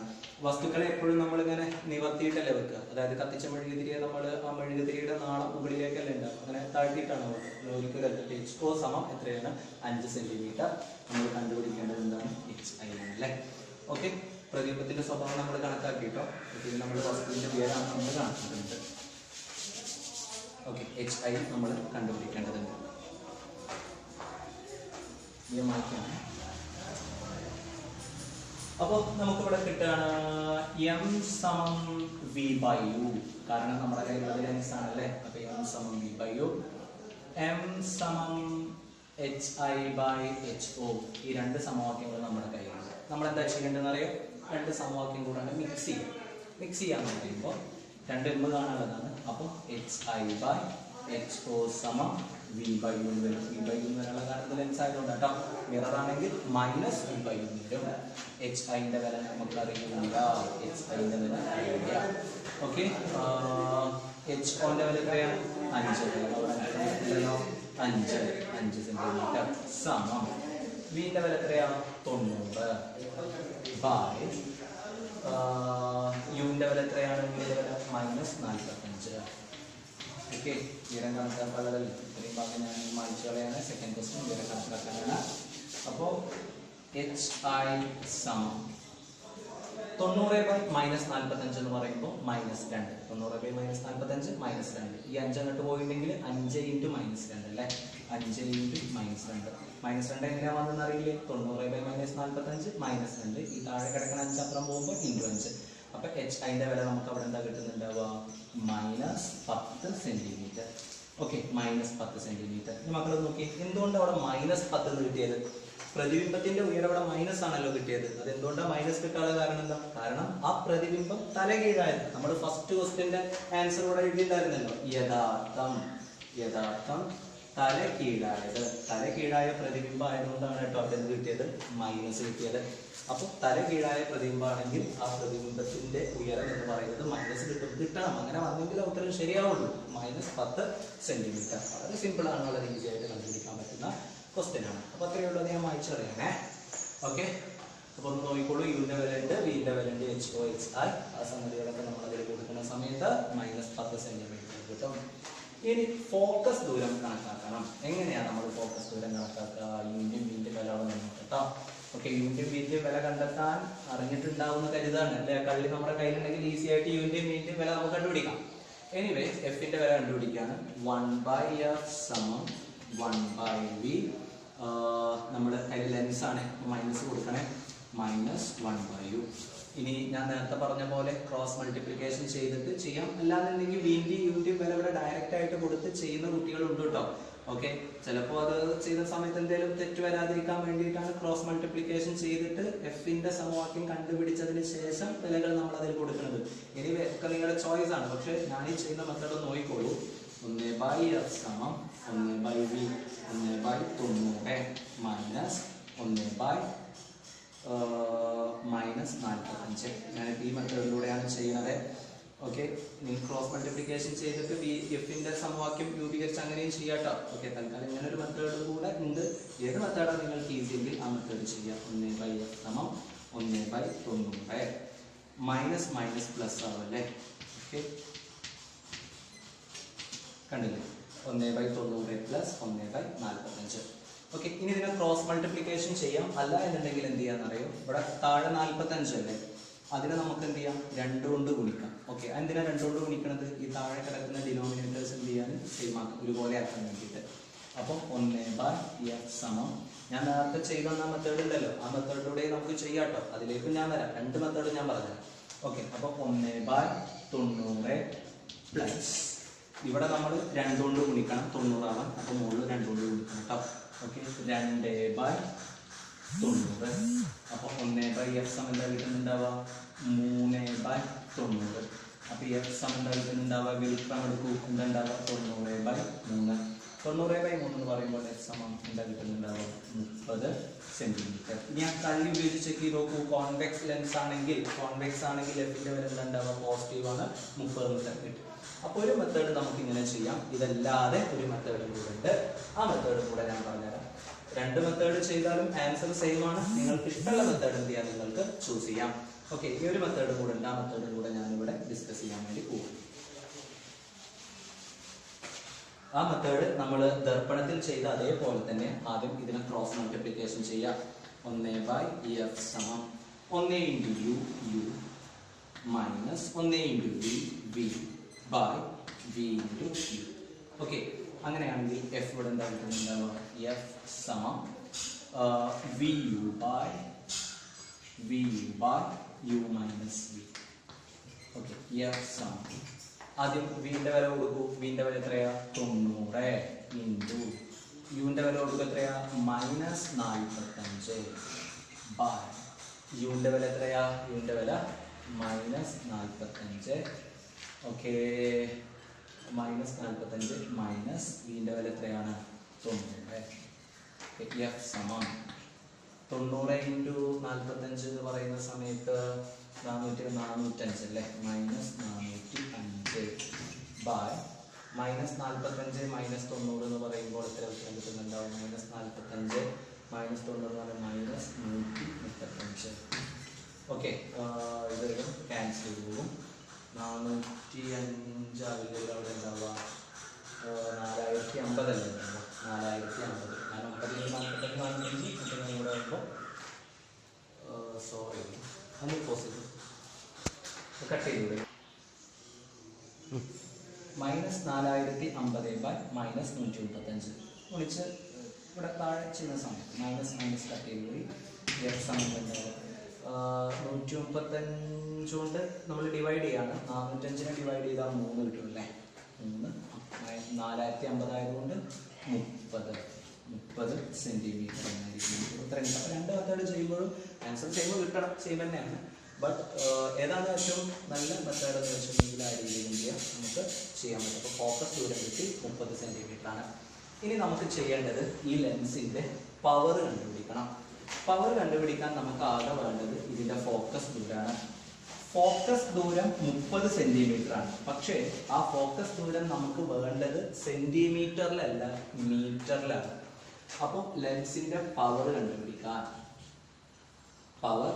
വസ്തുക്കളെ എപ്പോഴും നമ്മളിങ്ങനെ നിവർത്തിയിട്ടല്ലേ വെക്കുക. അതായത് കത്തിച്ച മെഴുകുതിരിയെ നമ്മൾ ആ മെഴുകുതിരിയുടെ നാളം മുകളിലേക്കല്ലേ ഉണ്ടാവും, അങ്ങനെ താഴ്ത്തിയിട്ടാണ് ഒരിക്കലും. HO സമം എത്രയാണ്? 5 സെന്റിമീറ്റർ. നമ്മൾ കണ്ടുപിടിക്കേണ്ടത് എന്താണ്? HI അല്ലേ. ഓക്കെ, പ്രതിബിംബത്തിന്റെ സ്വഭാവം നമ്മൾ കണക്കാക്കിയിട്ടോ. ഇതിൽ നമ്മൾ വസ്തുവിന്റെ ഉയരമാണ് നമ്മൾ കണക്കാക്കുന്നത്. ഓക്കെ, HI നമ്മൾ കണ്ടുപിടിക്കേണ്ടതുണ്ട്. അപ്പോൾ നമുക്കിവിടെ കിട്ടുകയാണ് M സമം V/U. കാരണം നമ്മുടെ കയ്യിൽ ലെൻസ് ആണല്ലേ. അപ്പോൾ M സമം V/U. M സമം HI/HO. ഈ രണ്ട് സമവാക്യങ്ങൾ നമ്മുടെ കയ്യിലുണ്ട്. നമ്മൾ എന്താ ചെയ്യേണ്ടതെന്ന് അറിയാം? രണ്ട് സമവാക്യം കൂടാണ്ട് മിക്സ് ചെയ്യാം. മിക്സ് ചെയ്യാന്ന് പറയുമ്പോൾ രണ്ട് M കാണാനുള്ളതാണ്. അപ്പോൾ HI/HO സമം V/U വരും. V/U വരാനുള്ള കാരണം ലെൻസ് ആയതുകൊണ്ട് കേട്ടോ. മിറർ ആണെങ്കിൽ മൈനസ് V/U വരും. HIന്റെ വില നമുക്ക് അറിയില്ല. HIന്റെ വില അറിയില്ല. ഓക്കെ, HOന്റെ വില എത്രയാണ്? 5 സെന്റിമീറ്റർ സമം വിന്റെ വില എത്രയാണ്? 90 ബൈ യുവിന്റെ വില എത്രയാണ്? വിന്റെ വില -45. ഓക്കെ, ഉയരം കണക്കാക്കാനുള്ളതല്ലേ. ഇത്രയും ഭാഗം ഞാൻ മായ്ച്ചു കളയാണ്. സെക്കൻഡ് ക്വസ്റ്റ്യൻ ഉയരം കണക്കാക്കാനാണ്. അപ്പോൾ HI സമം 90/-45 എന്ന് പറയുമ്പോൾ -2. 90/-45 -2. ഈ 5 അങ്ങോട്ട് പോയിട്ടുണ്ടെങ്കിൽ 5 × -2 അല്ലേ. 5 × -2. -2 എങ്ങനെയാ വന്നെന്ന് അറിയില്ലേ? 90/-45 -2. ഈ താഴെ കിടക്കുന്ന 5 അപ്പുറം പോകുമ്പോൾ × 5. അപ്പൊ HIന്റെ വില നമുക്ക് അവിടെ എന്താ കിട്ടുന്നുണ്ടാവുക? -10 സെന്റിമീറ്റർ. Okay, -10 centimetre. ഈ മക്കൾ നോക്കി, എന്തുകൊണ്ട് അവിടെ -10 എന്ന് കിട്ടിയത്? പ്രതിബിംബത്തിന്റെ ഉയരം അവിടെ മൈനസ് ആണല്ലോ കിട്ടിയത്. അത് എന്തുകൊണ്ടാണ് മൈനസ് കിട്ടാനുള്ള കാരണം എന്താ? കാരണം ആ പ്രതിബിംബം തലകീഴായത്. നമ്മൾ ഫസ്റ്റ് ക്വസ്റ്റ്യന്റെ ആൻസർ ഇവിടെ എഴുതിയിട്ടുണ്ടായിരുന്നല്ലോ. യഥാർത്ഥം തലകീഴായത്. തലകീഴായ പ്രതിബിംബം ആയതുകൊണ്ടാണ് കേട്ടോ അവിടെ എന്ത് കിട്ടിയത്? മൈനസ് കിട്ടിയത്. അപ്പൊ തലകീഴായ പ്രതിബിംബമാണെങ്കിൽ ആ പ്രതിബിംബത്തിന്റെ ഉയരം എന്ന് പറയുന്നത് മൈനസ് കിട്ടണം. അങ്ങനെ വന്നെങ്കിൽ ഉത്തരം ശരിയാവുള്ളൂ. -10 സെന്റിമീറ്റർ. വളരെ സിമ്പിൾ ആണ്, വളരെ ഈസി ആയിട്ട് കണ്ടുപിടിക്കാൻ പറ്റുന്ന ക്വസ്റ്റ്യൻ ആണ്. അപ്പൊ അത്രയുള്ളത് ഞാൻ വായിച്ചറിയാമേ. ഓക്കെ, അപ്പൊ ഒന്ന് നോക്കിക്കോളൂ. യുവിന്റെ വില ഉണ്ട്, വിന്റെ വില ഉണ്ട്, HO HI. ആ സംഗതികളൊക്കെ നമ്മൾ അതിൽ കൊടുക്കുന്ന സമയത്ത് -10 സെന്റിമീറ്റർ കിട്ടും. ഇനി ഫോക്കസ് ദൂരം കണക്കാക്കണം. എങ്ങനെയാണ് നമ്മൾ ഫോക്കസ് ദൂരം കണക്കാക്കുക? യുവിന്റെയും വിന്റെ വില അവിടെ നോക്കട്ടോ. ഓക്കെ, യുവിന്റെയും വിന്റെയും വില കണ്ടെത്താൻ അറിഞ്ഞിട്ടുണ്ടാവുന്ന കരുതാണ് അല്ലെ. കള്ളി നമ്മുടെ കയ്യിലുണ്ടെങ്കിൽ ഈസി ആയിട്ട് യുവിന്റെയും വിന്റെയും വില നമുക്ക് കണ്ടുപിടിക്കാം. എനിവേ, എഫിന്റെ വില കണ്ടുപിടിക്കാണ്. 1/f സമം 1/v. നമ്മുടെ കയ്യിൽ ലെൻസ് ആണ്, മൈനസ് കൊടുക്കണേ. -1/u. ഇനി ഞാൻ നേരത്തെ പറഞ്ഞ പോലെ ക്രോസ് മൾട്ടിപ്ലിക്കേഷൻ ചെയ്തിട്ട് ചെയ്യാം. അല്ലാന്നുണ്ടെങ്കിൽ വിന്റെയും യുവിന്റെയും വില ഇവിടെ ഡയറക്റ്റ് ആയിട്ട് കൊടുത്ത് ചെയ്യുന്ന കുട്ടികളുണ്ട് കേട്ടോ. ഓക്കെ, ചിലപ്പോൾ അത് ചെയ്യുന്ന സമയത്ത് എന്തെങ്കിലും തെറ്റ് വരാതിരിക്കാൻ വേണ്ടിയിട്ടാണ് ക്രോസ് മൾട്ടിപ്ലിക്കേഷൻ ചെയ്തിട്ട് എഫിന്റെ സമവാക്യം കണ്ടുപിടിച്ചതിന് ശേഷം വിലകൾ നമ്മൾ അതിൽ കൊടുക്കുന്നത്. ഇനി ഒക്കെ നിങ്ങളുടെ ചോയ്സ് ആണ്. പക്ഷെ ഞാൻ ഈ ചെയ്യുന്ന മെത്തേഡ് നോക്കിക്കോളൂ. 1/f സമം 1/v. 1/90 -1/-45. ഞാനിപ്പോൾ ഈ മെത്തേഡിലൂടെയാണ് ചെയ്യുന്നത്. ഓക്കെ, നിങ്ങൾ ക്രോസ് മൾട്ടിപ്ലിക്കേഷൻ ചെയ്തിട്ട് എഫിന്റെ സമവാക്യം രൂപീകരിച്ച് അങ്ങനെയും ചെയ്യാട്ടോ. ഓക്കെ, തൽക്കാലം ഇങ്ങനെ ഒരു മെത്തേഡ് കൂടെ ഉണ്ട്. ഏത് മെത്തേഡാണ് നിങ്ങൾക്ക് ഈസി എങ്കിൽ ആ മെത്തേഡ് ചെയ്യാം. 1/f സമം 1/90. Minus plus ആവല്ലേ. ഓക്കെ, കണ്ടില്ലേ? 1/90 പ്ലസ് 1/45. ഓക്കെ, ഇനി ഇതിനെ ക്രോസ് മൾട്ടിപ്ലിക്കേഷൻ ചെയ്യാം. അല്ല എന്നുണ്ടെങ്കിൽ എന്ത് ചെയ്യാന്നറിയോ? ഇവിടെ താഴെ 45 അല്ലേ, അതിനെ നമുക്ക് എന്ത് ചെയ്യാം? 2 കൊണ്ട് ഗുണിക്കാം. ഓക്കെ, എന്തിനാ 2 കൊണ്ട് ഗുണിക്കണത്? ഈ താഴെ കിടക്കുന്ന ഡിനോമിനേറ്റേഴ്സ് എന്ത് ചെയ്യാൻ? സെയിം ആക്കാം, ഒരുപോലെ ആക്കാൻ വേണ്ടിയിട്ട്. അപ്പം 1/f സമം ഞാൻ നേരത്തെ ചെയ്ത മെത്തേഡ് ഉണ്ടല്ലോ, ആ മെത്തേഡിലൂടെ നമുക്ക് ചെയ്യാട്ടോ. അതിലേക്കും ഞാൻ വരാം. 2 മെത്തേഡ് ഞാൻ പറഞ്ഞുതരാം. ഓക്കെ, അപ്പൊ 1/90 പ്ലസ് ഇവിടെ നമ്മൾ 2 കൊണ്ട് ഗുണിക്കണം. 90 ആവാൻ. അപ്പൊ മുകളിൽ 2 കൊണ്ട് ഗുണിക്കണം കേട്ടോ. ഓക്കെ, 2/90 90. അപ്പോൾ 1/f എന്താ കിട്ടുന്നുണ്ടാവുക 3/90. അപ്പോൾ എഫ് എന്താ കിട്ടുന്നുണ്ടാവുക വിൽക്രം എടുക്കൂ എന്താ ഉണ്ടാവുക 90/3. 90/3 എന്ന് പറയുമ്പോൾ എഫ് സമം എന്താ കിട്ടുന്നുണ്ടാവുക 30 സെന്റിമീറ്റർ. ഇനി ആ കള്ളി ഉപയോഗിച്ച് ചെക്ക് ചെയ്ത് നോക്കൂ. കോൺവെക്സ് ലെൻസ് ആണെങ്കിൽ എഫിന്റെ വില എന്താ ഉണ്ടാവുക പോസിറ്റീവ് ആണ് 30 മീറ്റർ കിട്ടും. അപ്പോൾ ഒരു മെത്തേഡ് നമുക്ക് ഇങ്ങനെ ചെയ്യാം. ഇതല്ലാതെ ഒരു മെത്തേഡും കൂടെ ഉണ്ട്. ആ മെത്തേഡും കൂടെ ഞാൻ പറഞ്ഞുതരാം. രണ്ട് മെത്തേഡ് ചെയ്താലും ആൻസർ സെയിം ആണ്. നിങ്ങൾക്ക് ഇഷ്ടമുള്ള മെത്തേഡ് എന്ത് ചെയ്യാം നിങ്ങൾക്ക് ചൂസ് ചെയ്യാം. ഓക്കെ, ഈ ഒരു മെത്തേഡ് കൂടെ ഉണ്ട്. ആ മെത്തേഡും കൂടെ ഞാനിവിടെ ഡിസ്കസ് ചെയ്യാൻ വേണ്ടി പോകും. ആ മെത്തേഡ് നമ്മൾ ദർപ്പണത്തിൽ ചെയ്ത അതേപോലെ തന്നെ ആദ്യം ഇതിനെ ക്രോസ് മൾട്ടിപ്ലിക്കേഷൻ ചെയ്യാം. 1/f സമം 1 × u minus 1 × v by v × u. Okay, അങ്ങനെയാണെങ്കിൽ എഫ് ഇവിടെ എന്താ കിട്ടുന്നുണ്ടാവുക എഫ് സമം vu by u minus v. Okay, f സമം ആദ്യം വിന്റെ വില കൊടുക്കൂ. വിന്റെ വില എത്രയാ 90 ഇൻറ്റു യുവിന്റെ വില കൊടുക്കുക എത്രയാ -45 ബൈ യുവിന്റെ വില എത്രയാ യുവിന്റെ വില -45. ഓക്കെ, -45 മൈനസ് വിന്റെ വില എത്രയാണ് 90. എഫ് സമം 90 × 45 എന്ന് പറയുന്ന സമയത്ത് 405 അല്ലേ -405 ബൈ -45 -90 എന്ന് പറയുമ്പോൾ എത്ര ഉത്തരം കിട്ടുന്നുണ്ടാവും 45 -90 എന്ന് പറഞ്ഞാൽ -135. ഓക്കെ, ഇത് ക്യാൻസൽ ചെയ്ത് പോകും. 405 ആവില്ലല്ലോ അവിടെ ഉണ്ടാവുക 4050 അല്ലേ ഉണ്ടാവുക 4050. ഞാൻ 45 കൂടെ ആകുമ്പോൾ സോറി അത് പോസിബിൾ കട്ട് ചെയ്തു. -4050 ബൈ -135 ഗുണിച്ച് ഇവിടെ താഴെ ചെയ്യുന്ന സമയത്ത് മൈനസ് കട്ട് ചെയ്ത് പോയി. എഫ് സമയം ഉണ്ടാവുക 135 കൊണ്ട് നമ്മൾ ഡിവൈഡ് ചെയ്യാണ്. 405 ഡിവൈഡ് ചെയ്താൽ 3 കിട്ടും അല്ലേ 3. 4050 ആയതുകൊണ്ട് 30 സെന്റിമീറ്റർ എന്നായിരിക്കും ഉത്തരം കിട്ടും. അപ്പോൾ രണ്ട് മെത്തേഡ് ചെയ്യുമ്പോഴും ആൻസർ ചെയ്യുമ്പോൾ കിട്ടണം സെയിം തന്നെയാണ്. ബട്ട് ഏതാണ് ഏറ്റവും നല്ല മെത്തേഡ് എന്ന് വെച്ചിട്ടുണ്ടെങ്കിൽ ആ രീതിയിൽ നമുക്ക് ചെയ്യാൻ പറ്റും. അപ്പോൾ ഫോക്കസ് ദൂരം കിട്ടി 30 സെന്റിമീറ്റർ ആണ്. ഇനി നമുക്ക് ചെയ്യേണ്ടത് ഈ ലെൻസിന്റെ പവർ കണ്ടുപിടിക്കണം. പവർ കണ്ടുപിടിക്കാൻ നമുക്ക് ആകെ വേണ്ടത് ഇതിന്റെ ഫോക്കസ് ദൂരമാണ്. ഫോക്കസ് ദൂരം 30 സെന്റിമീറ്റർ ആണ്. പക്ഷേ ആ ഫോക്കസ് ദൂരം നമുക്ക് വേണ്ടത് സെന്റിമീറ്ററിലല്ല മീറ്ററിലാണ്. അപ്പോൾ ലെൻസിന്റെ പവർ കണ്ടുപിടിക്കാൻ പവർ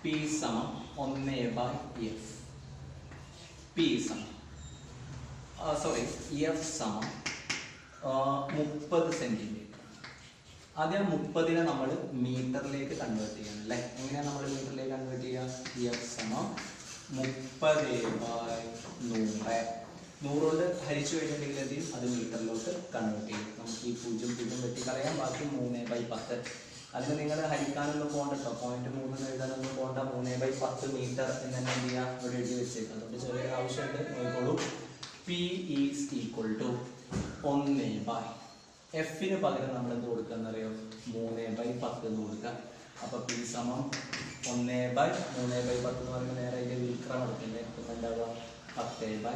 P സമം 1/f. P സമം F സമം 30 സെന്റിമീറ്റർ. ആദ്യം 30നെ നമ്മൾ മീറ്ററിലേക്ക് കൺവേർട്ട് ചെയ്യണം അല്ലേ. എങ്ങനെയാണ് നമ്മൾ മീറ്ററിലേക്ക് കൺവേർട്ട് ചെയ്യുക? എഫ് സമം 30/100. 100 കൊണ്ട് ഹരിച്ചു കഴിഞ്ഞിട്ടുണ്ടെങ്കിൽ എന്ത് ചെയ്യും? അത് മീറ്ററിലോട്ട് കൺവേർട്ട് ചെയ്യും. നമുക്ക് ഈ 0 വെട്ടിക്കളയാം. ബാക്കി 3/10. അതിന് നിങ്ങൾ ഹരിക്കാനൊന്നും പോകണ്ട കേട്ടോ. 0.3 എഴുതാനൊന്നും പോകണ്ട. 3/10 മീറ്റർ എന്ന് തന്നെ എന്ത് ചെയ്യുക ഇവിടെ എഴുതി വെച്ചേക്കാം. അതുകൊണ്ട് ചെറിയൊരു ആവശ്യമുണ്ട് നോക്കിക്കോളൂ. P is equal to 1/. എഫിന് പകരം നമ്മൾ എന്ത് കൊടുക്കുക എന്നറിയോ? 3/10 എന്ന് കൊടുക്കുക. അപ്പോൾ P സമം 1/3/10 എന്ന് പറയുമ്പോൾ നേരെ അതിൻ്റെ വിൽക്രം എടുക്കില്ലേ. അപ്പം എന്താവുക 10/3.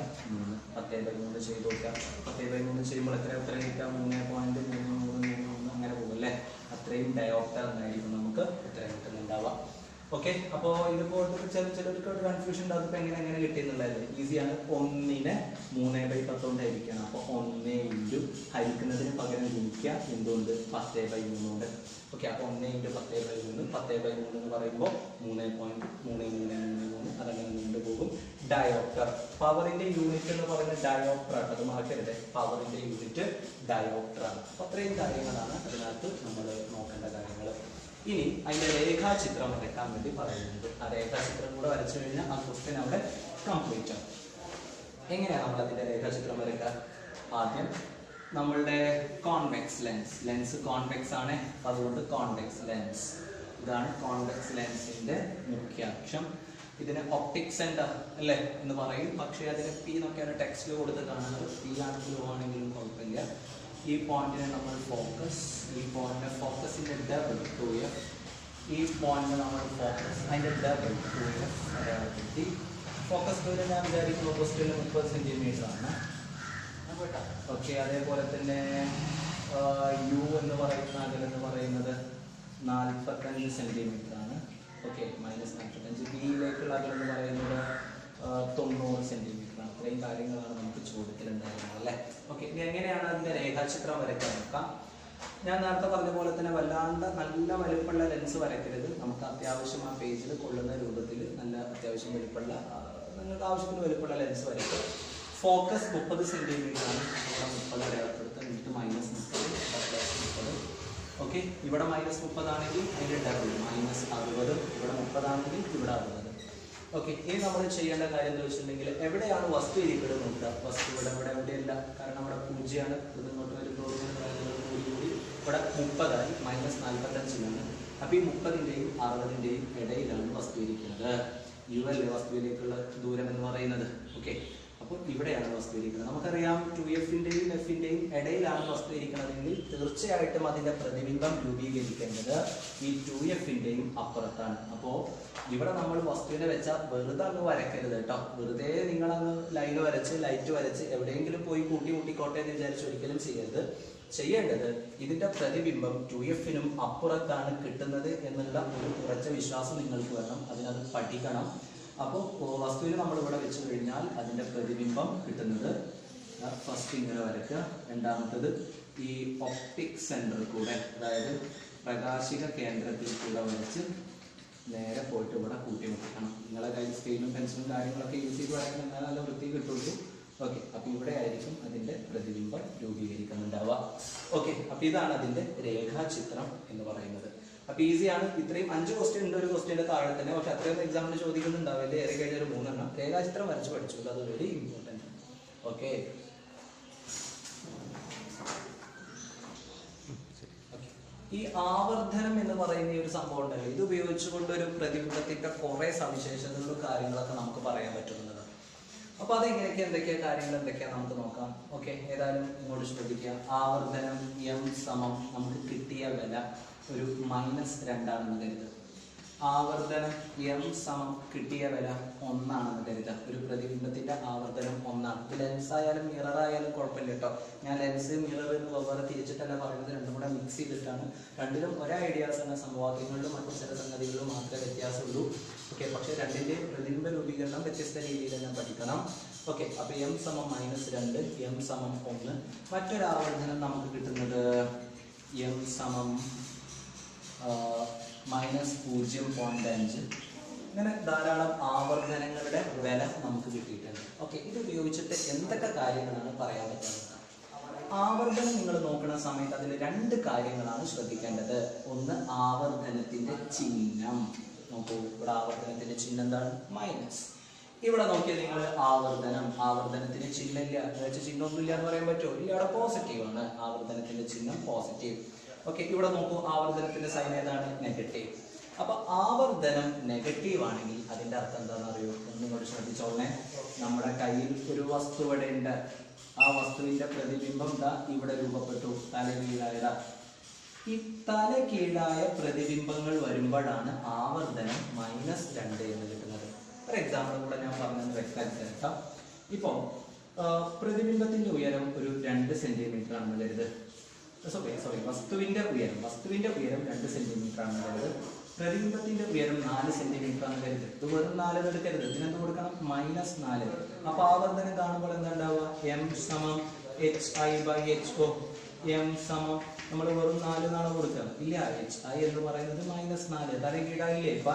10/3 ചെയ്ത് കൊടുക്കുക. 10/3 ചെയ്യുമ്പോൾ എത്ര ഉത്തരം കിട്ടുക? 3.333 അങ്ങനെ പോകും അല്ലേ. അത്രയും ഡയോപ്റ്റർ എന്നായിരിക്കും നമുക്ക് ഉത്തരം കിട്ടുന്നുണ്ടാവുക. ഓക്കെ, അപ്പോൾ ഇതിപ്പോൾ ചിലർക്ക് ഒരു കൺഫ്യൂഷൻ ഉണ്ടാകും. ഇപ്പോൾ എങ്ങനെ കിട്ടിയെന്നുള്ളതല്ലേ. ഈസിയാണ്. 1നെ 3/10 കൊണ്ട് ഹരിക്കണം. അപ്പോൾ 1 ഇൻറ്റു ഹരിക്കുന്നതിന് പകരം ഗുണിക്കുക എന്തുകൊണ്ട് 10/3 കൊണ്ട്. ഓക്കെ, അപ്പോൾ 1 ഇൻറ്റു 10/3 10/3 എന്ന് പറയുമ്പോൾ 3.3333 അതങ്ങനെ നീണ്ടു പോകും. ഡയോപ്റ്റർ പവറിന്റെ യൂണിറ്റ് എന്ന് പറയുന്നത് ഡയോപ്റ്റർ ആണ്. അത് മറക്കരുത്. പവറിന്റെ യൂണിറ്റ് ഡയോപ്റ്റർ ആണ്. അപ്പോൾ അത്രയും കാര്യങ്ങളാണ് അതിനകത്ത് നമ്മൾ നോക്കേണ്ട കാര്യങ്ങൾ. ഇനി അതിന്റെ രേഖാചിത്രം വരയ്ക്കാൻ വേണ്ടി പറയുന്നുണ്ട്. ആ രേഖാചിത്രം കൂടെ വരച്ചു കഴിഞ്ഞാൽ ആ ക്വസ്റ്റ്യൻ അവിടെ കംപ്ലീറ്റ് ആവും. എങ്ങനെയാണ് നമ്മൾ അതിന്റെ രേഖാചിത്രം വരയ്ക്കുക? ആദ്യം നമ്മളുടെ കോൺവെക്സ് ലെൻസ് കോൺവെക്സ് ആണ്. അതുകൊണ്ട് കോൺവെക്സ് ലെൻസ്, ഇതാണ് കോൺവെക്സ് ലെൻസിന്റെ മുഖ്യാക്ഷം. ഇതിന് ഒപ്റ്റിക് സെന്റർ അല്ലേ എന്ന് പറയും. പക്ഷേ അതിന് പി എന്നൊക്കെയാണ് ടെക്സ്റ്റിൽ കൊടുത്ത് കാണുന്നത്. പി ആണെങ്കിലും ആണെങ്കിലും കുഴപ്പമില്ല. ഈ പോയിന്റിനെ നമ്മൾ ഫോക്കസ്, ഈ പോയിന്റിനെ ഫോക്കസിന്റെ ഡബിൾ 2f, ഈ പോയിന്റിനെ നമ്മൾ ഫോക്കസ് അതിന്റെ ഡബിൾ 2f അടയാളപ്പെടുത്തി. ഫോക്കസ് ദൂരം ഞാൻ വിചാരിക്കുന്നു ക്വസ്റ്റ്യനിൽ 30 സെന്റിമീറ്റർ ആണ്. ഓക്കെ, അതേപോലെ തന്നെ യു എന്ന് പറയുന്ന അകലെന്ന് പറയുന്നത് 45 സെന്റിമീറ്റർ ആണ്. ഓക്കെ, -45. ബിയിലേക്കുള്ള അകലെന്ന് പറയുന്നത് 90 സെന്റിമീറ്റർ ആണ്. ഇത്രയും കാര്യങ്ങളാണ് നമുക്ക് ചോദ്യത്തിലുണ്ടായിരുന്നത് അല്ലേ. ഓക്കെ, ഇനി എങ്ങനെയാണ് അതിന്റെ രേഖാചിത്രം വരയ്ക്കാൻ നോക്കാം. ഞാൻ നേരത്തെ പറഞ്ഞ പോലെ തന്നെ വല്ലാണ്ട് നല്ല വലുപ്പമുള്ള ലെൻസ് വരയ്ക്കരുത്. നമുക്ക് അത്യാവശ്യം ആ പേജിൽ കൊള്ളുന്ന രൂപത്തിൽ നല്ല അത്യാവശ്യം വലുപ്പമുള്ള, നിങ്ങൾക്ക് ആവശ്യത്തിന് വലുപ്പമുള്ള ലെൻസ് വരയ്ക്കുക. ഫോക്കസ് 30 സെന്റിമീറ്റർ ആണ്. ഇവിടെ 30 അടയാളപ്പെടുത്താൻ, എന്നിട്ട് -30. ഓക്കെ, ഇവിടെ -30 ആണെങ്കിൽ അതിന്റെ ഡബിൾ -60. ഇവിടെ 30 ആണെങ്കിൽ ഇവിടെ 60. ഓക്കെ, ഇനി നമ്മൾ ചെയ്യേണ്ട കാര്യം എന്താ വെച്ചിട്ടുണ്ടെങ്കിൽ എവിടെയാണ് വസ്തു ഇരിക്കുന്നത് നോക്കുക. വസ്തു ഇവിടെ എവിടെയല്ല, കാരണം ഇവിടെ 0ആണ്. ഇത് ഇങ്ങോട്ട് വരുമ്പോൾ കൂടി ഇവിടെ 30ആയി, -45 അപ്പോൾ ഈ 30ന്റെയും 60ന്റെയും ഇടയിലാണ് വസ്തു ഇരിക്കുന്നത്. യു അല്ലേ വസ്തുവിലേക്കുള്ള ദൂരം എന്ന് പറയുന്നത്. ഓക്കെ, അപ്പോൾ ഇവിടെയാണ് വസ്തു ഇരിക്കുന്നത്. നമുക്കറിയാം 2f-ന്റെയും f-ന്റെയും ഇടയിലാണ് വസ്തു ഇരിക്കുന്നതെങ്കിൽ തീർച്ചയായിട്ടും അതിന്റെ പ്രതിബിംബം രൂപീകരിക്കേണ്ടത് ഈ 2f-ന്റെയും അപ്പുറത്താണ്. അപ്പോൾ ഇവിടെ നമ്മൾ വസ്തുവിനെ വെച്ചാൽ വെറുതെ അങ്ങ് വരയ്ക്കരുത് കേട്ടോ. വെറുതെ നിങ്ങളങ്ങ് ലൈൻ വരച്ച് ലൈറ്റ് വരച്ച് എവിടെയെങ്കിലും പോയി കൂട്ടിക്കോട്ടെ എന്ന് വിചാരിച്ച് ഒരിക്കലും ചെയ്യരുത്. ചെയ്യേണ്ടത് ഇതിന്റെ പ്രതിബിംബം 2f-നും അപ്പുറത്താണ് കിട്ടുന്നത് എന്നുള്ള ഒരു ഉറച്ച വിശ്വാസം നിങ്ങൾക്ക് വേണം. അതിനത് പഠിക്കണം. അപ്പോൾ വസ്തുവിന് നമ്മൾ ഇവിടെ വെച്ച് കഴിഞ്ഞാൽ അതിന്റെ പ്രതിബിംബം കിട്ടുന്നത് ഫസ്റ്റ് ഇങ്ങനെ വരയ്ക്കുക. രണ്ടാമത്തത് ഈ ഒപ്റ്റിക് സെന്ററിൽ കൂടെ, അതായത് പ്രകാശിക കേന്ദ്രത്തിൽ കൂടെ വരച്ച് നേരെ പോയിട്ട് ഇവിടെ കൂട്ടിമുട്ടിക്കണം. നിങ്ങളെ കയ്യിൽ സ്കെയിലും പെൻസിലും കാര്യങ്ങളൊക്കെ യൂസ് ചെയ്ത് വരയ്ക്കണം, എന്നാൽ നല്ല വൃത്തി കിട്ടുള്ളൂ. ഓക്കെ, അപ്പോൾ ഇവിടെ ആയിരിക്കും അതിന്റെ പ്രതിബിംബം രൂപീകരിക്കുന്നുണ്ടാവുക. ഓക്കെ, അപ്പോൾ ഇതാണ് അതിന്റെ രേഖാചിത്രം എന്ന് പറയുന്നത്. അപ്പോൾ ഈസിയാണ്. ഇത്രയും 5 ക്വസ്റ്റ്യൻ ഉണ്ട് ഒരു ക്വസ്റ്റ്യന്റെ താഴെ തന്നെ. പക്ഷെ അത്രയൊന്നും എക്സാമിന് ചോദിക്കുന്നുണ്ടാവില്ല. ഏറെ കഴിഞ്ഞ ഒരു 3 രേഖാചിത്രം വരച്ച് പഠിച്ചു, അത് വെരി ഇമ്പോർട്ടൻറ്റ്. ഓക്കെ, ഈ ആവർത്തനം എന്ന് പറയുന്ന ഈ ഒരു സംഭവം ഉണ്ടല്ലോ, ഇത് ഉപയോഗിച്ചുകൊണ്ട് ഒരു പ്രതിബിംബത്തിന്റെ കുറെ സവിശേഷതകളും കാര്യങ്ങളൊക്കെ നമുക്ക് പറയാൻ പറ്റുന്നതാണ്. അപ്പൊ അതെങ്ങനെയൊക്കെ എന്തൊക്കെയാ കാര്യങ്ങൾ എന്തൊക്കെയാ നമുക്ക് നോക്കാം. ഓക്കെ, ഏതായാലും ഇങ്ങോട്ട് ശ്രദ്ധിക്കുക. ആവർത്തനം m സമം നമുക്ക് കിട്ടിയ വില ഒരു -2 ആണെന്ന് കരുതുക. ആവർത്തനം m സമം കിട്ടിയ വില 1 ആണെന്ന് കരുതുക. ഒരു പ്രതിബിംബത്തിന്റെ ആവർത്തനം 1 ആണ്. ഇത് ലെൻസ് ആയാലും മിറർ ആയാലും കുഴപ്പമില്ല കേട്ടോ. ഞാൻ ലെൻസ് മിറർ എന്ന് വെവ്വേറെ തിരിച്ചിട്ടല്ല പറയുന്നത്, രണ്ടും കൂടെ മിക്സ് ചെയ്തിട്ടാണ്. രണ്ടിലും ഒരേ ഐഡിയാസ് ആണ്. സമവാക്യങ്ങളിലും മറ്റു ചില സംഗതികളിലും മാത്രമേ വ്യത്യാസമുള്ളൂ. ഓക്കെ, പക്ഷെ രണ്ടിന്റെയും പ്രതിബിംബ രൂപീകരണം വ്യത്യസ്ത രീതിയിൽ തന്നെ പഠിക്കണം. ഓക്കെ, അപ്പൊ m സമം -2, m സമം 1. മറ്റൊരു ആവർത്തനം നമുക്ക് കിട്ടുന്നത് m സമം -0.5. ഇങ്ങനെ ധാരാളം ആവർത്തനങ്ങളുടെ വില നമുക്ക് കിട്ടിയിട്ടുണ്ട്. ഓക്കെ, ഇത് ഉപയോഗിച്ചിട്ട് എന്തൊക്കെ കാര്യങ്ങളാണ് പറയാൻ പറ്റുന്നത്. ആവർത്തനം നിങ്ങൾ നോക്കുന്ന സമയത്ത് അതിൽ 2 കാര്യങ്ങളാണ് ശ്രദ്ധിക്കേണ്ടത്. ഒന്ന് ആവർത്തനത്തിന്റെ ചിഹ്നം. നോക്കൂ, ഇവിടെ ആവർത്തനത്തിന്റെ ചിഹ്നം എന്താണ്? മൈനസ്. ഇവിടെ നോക്കിയാൽ നിങ്ങൾ ആവർത്തനത്തിന് ചിഹ്നമില്ല എന്ന് വെച്ചാൽ ചിഹ്നമൊന്നുമില്ല എന്ന് പറയാൻ പറ്റുമോ? ഇല്ല, അവിടെ പോസിറ്റീവ് ആണ്. ആവർത്തനത്തിന്റെ ചിഹ്നം പോസിറ്റീവ്. ഓക്കെ, ഇവിടെ നോക്കൂ, ആവർത്തനത്തിന്റെ സൈൻ ഏതാണ്? നെഗറ്റീവ്. അപ്പൊ ആവർത്തനം നെഗറ്റീവ് ആണെങ്കിൽ അതിന്റെ അർത്ഥം എന്താണെന്ന് അറിയോ? ഒന്നും കൂടി ശ്രദ്ധിച്ചോളേ. നമ്മുടെ കയ്യിൽ ഒരു വസ്തു ഇവിടെ ഉണ്ട്. ആ വസ്തുവിന്റെ പ്രതിബിംബം ഇവിടെ രൂപപ്പെട്ടു, തലകീഴായതാ. ഈ തലകീഴായ പ്രതിബിംബങ്ങൾ വരുമ്പോഴാണ് ആവർത്തനം -2 എന്ന് കിട്ടുന്നത്. ഒരു എക്സാമ്പിൾ കൂടെ ഞാൻ പറഞ്ഞത് വ്യക്തമാക്കി തരാം. ഇപ്പോ പ്രതിബിംബത്തിന്റെ ഉയരം ഒരു 2 സെന്റിമീറ്റർ ആണെന്ന് കരുത്. സോറി, വസ്തുവിന്റെ ഉയരം 2 സെന്റിമീറ്റർ ആണെന്ന് കരുത്. പ്രതിബിംബത്തിന്റെ ഉയരം 4 സെന്റിമീറ്റർ ആണെന്ന് കരുത്. ഇത് വെറും 4 എടുക്കരുത്, ഇതിനെന്ത് കൊടുക്കണം? -4. അപ്പൊ ആവർത്തനം കാണുമ്പോൾ എന്താ ഉണ്ടാവുക? m സമം hi/ho. m സമം നമ്മൾ വെറും 4 എന്നാണ് കൊടുക്കുക. ഇല്ല, hi എന്ന് പറയുന്നത് -4. തലകീഴായില്ലേ? ho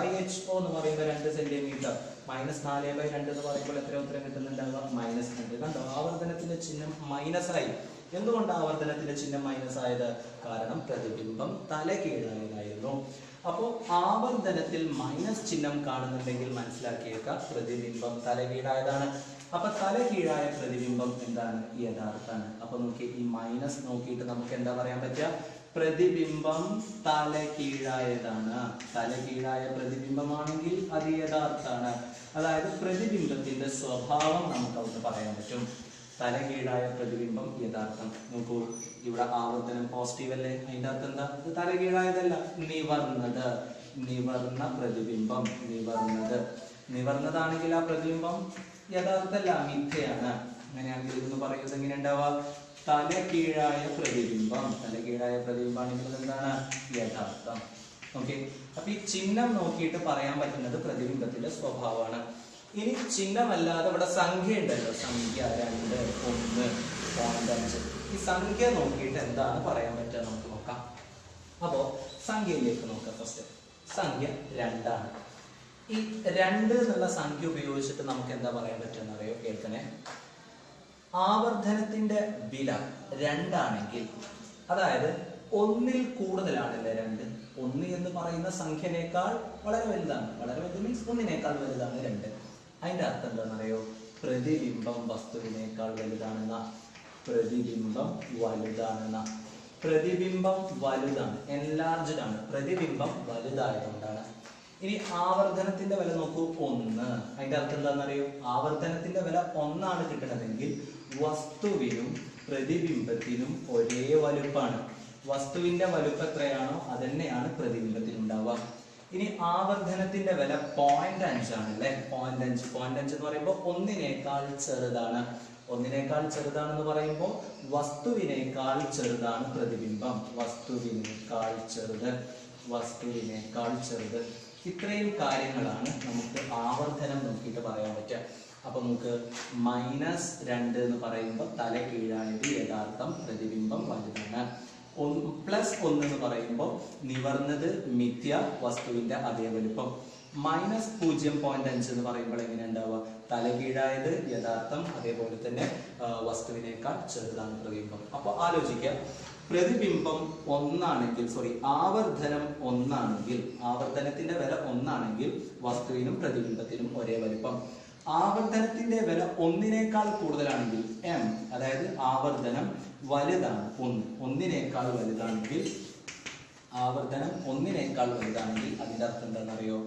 എന്ന് പറയുമ്പോൾ 2 സെന്റിമീറ്റർ. -4/2 എന്ന് പറയുമ്പോൾ എത്ര ഉത്തരം കിട്ടുന്നുണ്ടാവുക? -2. കണ്ടോ, ആവർത്തനത്തിന്റെ ചിഹ്നം മൈനസായി. എന്തുകൊണ്ട് ആവർത്തനത്തിന്റെ ചിഹ്നം മൈനസ് ആയത്? കാരണം പ്രതിബിംബം തലകീഴായതായിരുന്നു. അപ്പോൾ ആവർത്തനത്തിൽ മൈനസ് ചിഹ്നം കാണുന്നുണ്ടെങ്കിൽ മനസ്സിലാക്കിയേക്കുക, പ്രതിബിംബം തലകീഴായതാണ്. അപ്പൊ തലകീഴായ പ്രതിബിംബം എന്താണ്? യഥാർത്ഥാണ്. അപ്പൊ നോക്കി, ഈ മൈനസ് നോക്കിയിട്ട് നമുക്ക് എന്താ പറയാൻ പറ്റുക? പ്രതിബിംബം തലകീഴായതാണ്. തലകീഴായ പ്രതിബിംബമാണെങ്കിൽ അത് യഥാർത്ഥാണ്. അതായത് പ്രതിബിംബത്തിന്റെ സ്വഭാവം നമുക്ക് അവിടെ പറയാൻ പറ്റും. തലകീഴായ പ്രതിബിംബം യഥാർത്ഥം. നോക്കൂ, ഇവിടെ ആവർത്തനം പോസിറ്റീവ് അല്ലേ, അതിന്റെ അർത്ഥം എന്താ? ഇത് തലകീഴായതല്ല, നിവർന്നത്. നിവർന്ന പ്രതിബിംബം, നിവർന്നത്. നിവർന്നതാണെങ്കിൽ ആ പ്രതിബിംബം യഥാർത്ഥല്ല, മിഥ്യയാണ്. അങ്ങനെയാണെങ്കിൽ ഇതെന്ന് പറയുന്നത് എങ്ങനെ ഉണ്ടാവുക? തലകീഴായ പ്രതിബിംബം. തലകീഴായ പ്രതിബിംബമാണെങ്കിൽ എന്താണ്? യഥാർത്ഥം. ഓക്കെ, അപ്പൊ ഈ ചിഹ്നം നോക്കിയിട്ട് പറയാൻ പറ്റുന്നത് പ്രതിബിംബത്തിന്റെ സ്വഭാവമാണ്. ഇനി ചിഹ്നമല്ലാതെ ഇവിടെ സംഖ്യ ഉണ്ടല്ലോ, സംഖ്യ 2, 1, 0.5. ഈ സംഖ്യ നോക്കിയിട്ട് എന്താണ് പറയാൻ പറ്റുക നമുക്ക് നോക്കാം. അപ്പോ സംഖ്യയിലേക്ക് നോക്കാം. ഫസ്റ്റ് സംഖ്യ 2 ആണ്. ഈ 2 എന്നുള്ള സംഖ്യ ഉപയോഗിച്ചിട്ട് നമുക്ക് എന്താ പറയാൻ പറ്റുമെന്ന് അറിയോ? കേൾക്കണേ. ആവർത്തനത്തിന്റെ വില 2 ആണെങ്കിൽ, അതായത് 1ൽ കൂടുതലാണല്ലേ 2. 1 എന്ന് പറയുന്ന സംഖ്യനേക്കാൾ വളരെ വലുതാണ്. വളരെ വലുത് മീൻസ് 1നേക്കാൾ വലുതാണ് 2. അതിന്റെ അർത്ഥം എന്താണെന്നറിയോ? പ്രതിബിംബം വസ്തുവിനേക്കാൾ വലുതാണെന്ന. പ്രതിബിംബം വലുതാണെന്ന. പ്രതിബിംബം വലുതാണ്, എൻലാർജ്ഡ് ആണ്. പ്രതിബിംബം വലുതായതുകൊണ്ടാണ്. ഇനി ആവർത്തനത്തിന്റെ വില നോക്കൂ, 1. അതിന്റെ അർത്ഥം എന്താണെന്നറിയോ? ആവർത്തനത്തിന്റെ വില 1 ആണ് കിട്ടണമെങ്കിൽ വസ്തുവിനും പ്രതിബിംബത്തിനും ഒരേ വലുപ്പമാണ്. വസ്തുവിന്റെ വലുപ്പം എത്രയാണോ അതന്നെയാണ് പ്രതിബിംബത്തിനുണ്ടാവുക. ഇനി ആവർത്തനത്തിന്റെ വില 0.5 ആണല്ലേ. 0.5 എന്ന് പറയുമ്പോൾ 1നേക്കാൾ ചെറുതാണ്. 1നേക്കാൾ ചെറുതാണെന്ന് പറയുമ്പോൾ വസ്തുവിനേക്കാൾ ചെറുതാണ് പ്രതിബിംബം. വസ്തുവിനേക്കാൾ ചെറുത്, വസ്തുവിനേക്കാൾ ചെറുത്. ഇത്രയും കാര്യങ്ങളാണ് നമുക്ക് ആവർത്തനം നോക്കിയിട്ട് പറയാൻ പറ്റുക. അപ്പൊ നമുക്ക് -2 എന്ന് പറയുമ്പോൾ തലകീഴായത് യഥാർത്ഥം, പ്രതിബിംബം വലുതാണ്. +1 എന്ന് പറയുമ്പോൾ നിവർന്നത് മിഥ്യ, വസ്തുവിന്റെ അതേ വലുപ്പം. -0.5 എന്ന് പറയുമ്പോൾ എങ്ങനെ ഉണ്ടാവുക? തലകീഴായത് യഥാർത്ഥം, അതേപോലെ തന്നെ വസ്തുവിനേക്കാൾ ചെറുതാണ് പ്രതിബിംബം. അപ്പൊ ആലോചിക്കുക, പ്രതിബിംബം 1 ആണെങ്കിൽ, ആവർത്തനം 1 ആണെങ്കിൽ, ആവർത്തനത്തിന്റെ വില 1 ആണെങ്കിൽ വസ്തുവിനും പ്രതിബിംബത്തിനും ഒരേ വലുപ്പം. ആവർത്തനത്തിന്റെ വില 1നേക്കാൾ കൂടുതലാണെങ്കിൽ m, അതായത് ആവർത്തനം വലുതാണ്, 1നേക്കാൾ വലുതാണെങ്കിൽ, ആവർത്തനം 1നേക്കാൾ വലുതാണെങ്കിൽ അതിന്റെ അർത്ഥം എന്താണെന്നറിയോ?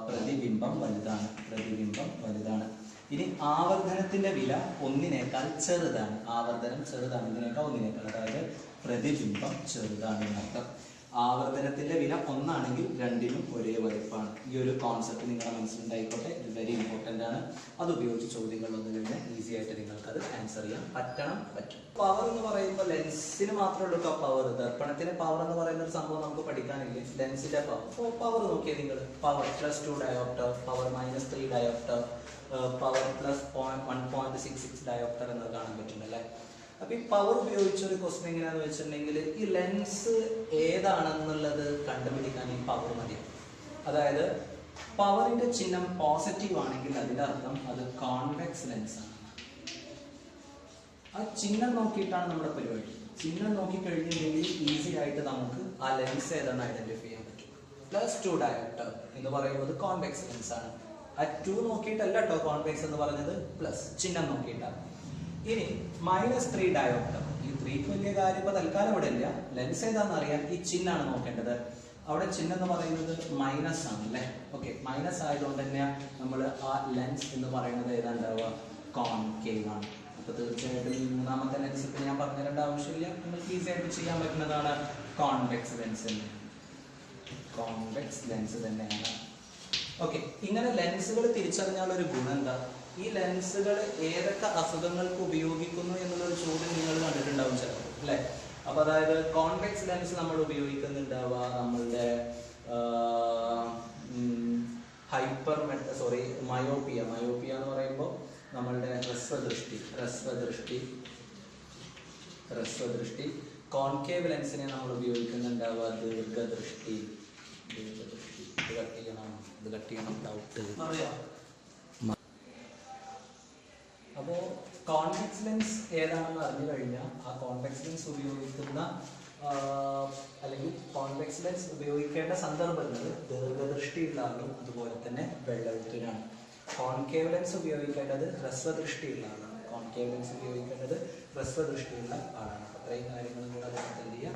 പ്രതിബിംബം വലുതാണ്, പ്രതിബിംബം വലുതാണ്. ഇനി ആവർത്തനത്തിന്റെ വില 1നേക്കാൾ ചെറുതാണ്. ആവർത്തനം ചെറുതാണ്, ഇതിനേക്കാൾ 1നേക്കാൾ, അതായത് പ്രതിബിംബം ചെറുതാണ് എന്നർത്ഥം. ആവർത്തനത്തിന്റെ വില 1 ആണെങ്കിൽ 2നും ഒരേ വലുപ്പമാണ്. ഈ ഒരു കോൺസെപ്റ്റ് നിങ്ങളുടെ മനസ്സിലുണ്ടായിക്കോട്ടെ. ഇത് വെരി ഇമ്പോർട്ടന്റ് ആണ്. അത് ഉപയോഗിച്ച് ചോദ്യങ്ങൾ വന്നു കഴിഞ്ഞാൽ ഈസി ആയിട്ട് നിങ്ങൾക്ക് അത് ആൻസർ ചെയ്യാൻ പറ്റും. പവർ എന്ന് പറയുമ്പോൾ ലെൻസിന് മാത്രമേ ഉള്ളൂ പവർ. ദർപ്പണത്തിന് പവർ എന്ന് പറയുന്ന ഒരു സംഭവം നമുക്ക് പഠിക്കാനില്ല. ലെൻസിന്റെ പവർ. അപ്പോൾ പവർ നോക്കിയാൽ നിങ്ങൾ power +2 dioptre, power -3 dioptre, power +1.66 dioptre എന്ന് കാണാൻ പറ്റുന്നല്ലേ. അപ്പൊ ഈ പവർ ഉപയോഗിച്ച ഒരു ക്വസ്റ്റ്യൻ എങ്ങനെയാന്ന് വെച്ചിട്ടുണ്ടെങ്കിൽ, ഈ ലെൻസ് ഏതാണെന്നുള്ളത് കണ്ടുപിടിക്കാൻ ഈ പവർ മതി. അതായത് പവറിന്റെ ചിഹ്നം പോസിറ്റീവ് ആണെങ്കിൽ അതിന്റെ അർത്ഥം അത് കോൺവെക്സ് ലെൻസ് ആണ്. ആ ചിഹ്നം നോക്കിയിട്ടാണ് നമ്മുടെ പരിപാടി. ചിഹ്നം നോക്കി കഴിഞ്ഞിട്ടുണ്ടെങ്കിൽ ഈസി ആയിട്ട് നമുക്ക് ആ ലെൻസ് ഏതാണെന്ന് ഐഡന്റിഫൈ ചെയ്യാൻ പറ്റും. +2 ഡയോപ്റ്റർ എന്ന് പറയുന്നത് കോൺവെക്സ് ലെൻസ് ആണ്. ആ 2 നോക്കിയിട്ടല്ല കേട്ടോ കോൺവെക്സ് എന്ന് പറഞ്ഞത്, പ്ലസ് ചിഹ്നം നോക്കിയിട്ടാണ്. ഇനി -3 ഡയോപ്റ്റർ, ഈ 3ക്ക് വലിയ കാര്യം ഇപ്പൊ തൽക്കാലം ഇവിടെ ഇല്ല. ലെൻസ് ഏതാണെന്ന് അറിയാൻ ഈ ചിഹ്നമാണ് നോക്കേണ്ടത്. അവിടെ ചിഹ്നം എന്ന് പറയുന്നത് മൈനസ് ആണ് അല്ലേ. ഓക്കെ, മൈനസ് ആയതുകൊണ്ട് തന്നെ നമ്മൾ ആ ലെൻസ് എന്ന് പറയുന്നത് ഏതാണ്ടാവുക? കോൺകേവ് ആണ്. അപ്പൊ തീർച്ചയായിട്ടും ഈ മൂന്നാമത്തെ ലെൻസ് ഇപ്പൊ ഞാൻ പറഞ്ഞു തരേണ്ട ആവശ്യമില്ല, നിങ്ങൾക്ക് ഈസി ആയിട്ട് ചെയ്യാൻ പറ്റുന്നതാണ്. കോൺവെക്സ് ലെൻസ് തന്നെയാണ്, കോൺവെക്സ് ലെൻസ് തന്നെയാണ്. ഓക്കെ, ഇങ്ങനെ ലെൻസുകൾ തിരിച്ചറിഞ്ഞാൽ ഒരു ഗുണം എന്താ? ഈ ലെൻസുകൾ ഏതൊക്കെ അസുഖങ്ങൾക്ക് ഉപയോഗിക്കുന്നു എന്നുള്ളൊരു ചോദ്യം നിങ്ങൾ കണ്ടിട്ടുണ്ടാവും ചിലപ്പോൾ അല്ലേ. അപ്പൊ അതായത് കോൺവെക്സ് ലെൻസ് നമ്മൾ ഉപയോഗിക്കുന്നുണ്ടാവുക നമ്മളുടെ മയോപ്പിയ എന്ന് പറയുമ്പോൾ നമ്മളുടെ ഹ്രസ്വദൃഷ്ടി. കോൺകേവ് ലെൻസിനെ നമ്മൾ ഉപയോഗിക്കുന്നുണ്ടാവുക ദീർഘദൃഷ്ടി. ഇത് കട്ട് ചെയ്യണം ഡൗട്ട് അറിയാം. അപ്പോൾ കോൺവെക്സ് ലെൻസ് ഏതാണെന്ന് അറിഞ്ഞു കഴിഞ്ഞാൽ ആ കോൺവെക്സ് ലെൻസ് ഉപയോഗിക്കുന്ന അല്ലെങ്കിൽ കോൺവെക്സ് ലെൻസ് ഉപയോഗിക്കേണ്ട സന്ദർഭങ്ങൾ ദീർഘദൃഷ്ടിയുള്ള ആളും അതുപോലെ തന്നെ വെള്ളെഴുത്തിനാണ്. കോൺകേവ് ലെൻസ് ഉപയോഗിക്കേണ്ടത് ഹ്രസ്വദൃഷ്ടിയുള്ള ആളാണ്. കോൺകേവ് ലെൻസ് ഉപയോഗിക്കേണ്ടത് ഹ്രസ്വദൃഷ്ടിയുള്ള ആളാണ്. അത്രയും കാര്യങ്ങളും കൂടെ എന്ത് ചെയ്യുക